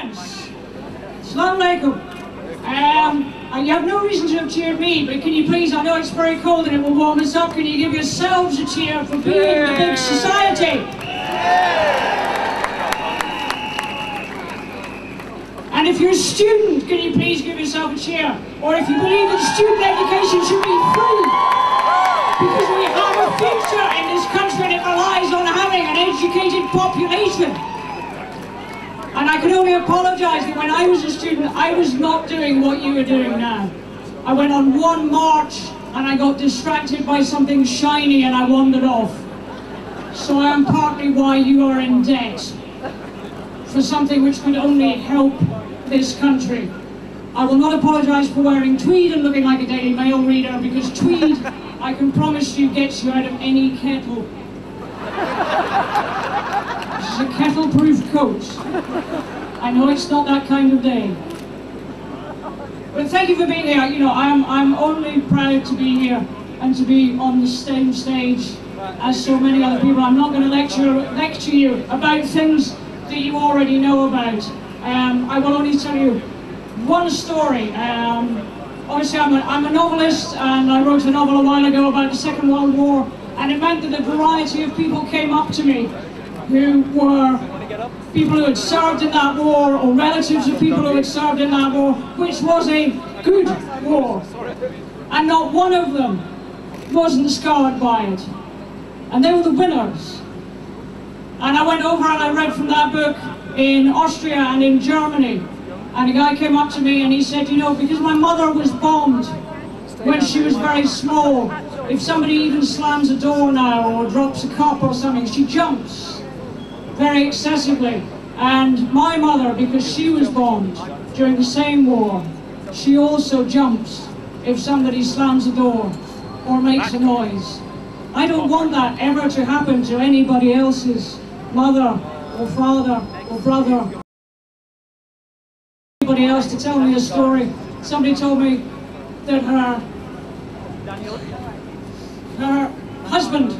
Dance. Assalamu alaikum. You have no reason to have cheered me, but can you please, I know it's very cold and it will warm us up, can you give yourselves a cheer for being the big society? And if you're a student, can you please give yourself a cheer? Or if you believe that student education should be free, because we have a future in this country and it relies on having an educated population. And I can only apologise that when I was a student, I was not doing what you are doing now. I went on one march and I got distracted by something shiny and I wandered off. So I am partly why you are in debt for something which could only help this country. I will not apologise for wearing tweed and looking like a Daily Mail reader, because tweed, I can promise you, gets you out of any kettle. This is a kettle-proof coat. I know it's not that kind of day. But thank you for being here. You know, I'm only proud to be here and to be on the same stage as so many other people. I'm not going to lecture you about things that you already know about. I will only tell you one story. Obviously, I'm a novelist, and I wrote a novel a while ago about the Second World War, and it meant that a variety of people came up to me who were people who had served in that war, or relatives of people who had served in that war, which was a good war. And not one of them wasn't scarred by it. And they were the winners. And I went over and I read from that book in Austria and in Germany. And a guy came up to me and he said, you know, because my mother was bombed when she was very small, if somebody even slams a door now or drops a cup or something, she jumps very excessively. And my mother, because she was bombed during the same war, she also jumps if somebody slams a door or makes a noise. I don't want that ever to happen to anybody else's mother or father or brother. Anybody else to tell me a story. Somebody told me that her husband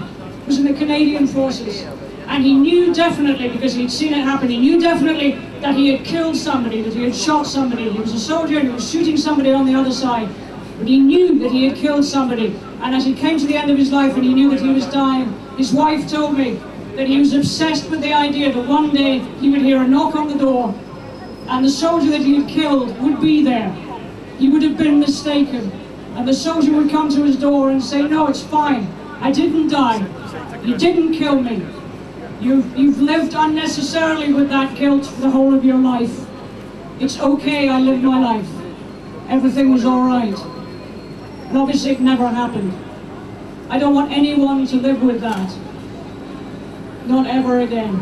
was in the Canadian Forces, and he knew definitely, because he'd seen it happen, he knew definitely that he had killed somebody, that he had shot somebody. He was a soldier and he was shooting somebody on the other side, but he knew that he had killed somebody. And as he came to the end of his life and he knew that he was dying, his wife told me that he was obsessed with the idea that one day he would hear a knock on the door and the soldier that he had killed would be there. He would have been mistaken. And the soldier would come to his door and say, no, it's fine. I didn't die. You didn't kill me. You've lived unnecessarily with that guilt for the whole of your life. It's okay, I lived my life. Everything was all right. And obviously it never happened. I don't want anyone to live with that. Not ever again.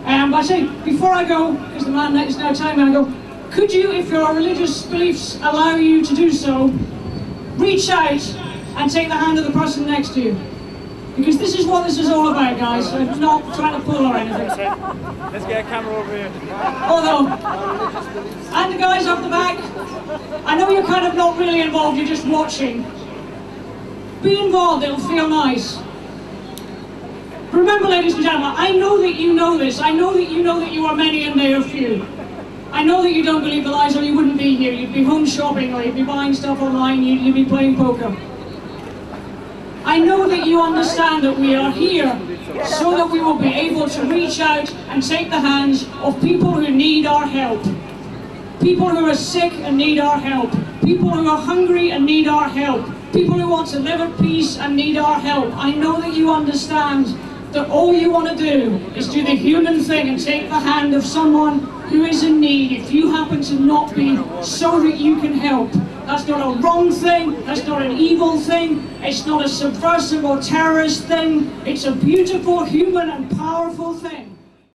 I say, before I go, because the man is now telling me, I go, could you, if your religious beliefs allow you to do so, reach out and take the hand of the person next to you? Because this is what this is all about, guys. I'm not trying to pull or anything. Let's get a camera over here. Although, and the guys up the back, I know you're kind of not really involved, you're just watching. Be involved, it'll feel nice. Remember, ladies and gentlemen, I know that you know this. I know that you know that you are many and they are few. I know that you don't believe the lies or you wouldn't be here. You'd be home shopping or you'd be buying stuff online, you'd be playing poker. I know that you understand that we are here so that we will be able to reach out and take the hands of people who need our help. People who are sick and need our help. People who are hungry and need our help. People who want to live at peace and need our help. I know that you understand that all you want to do is do the human thing and take the hand of someone who is in need if you happen to not be, so that you can help. That's not a wrong thing, that's not an evil thing, it's not a subversive or terrorist thing, it's a beautiful, human and powerful thing.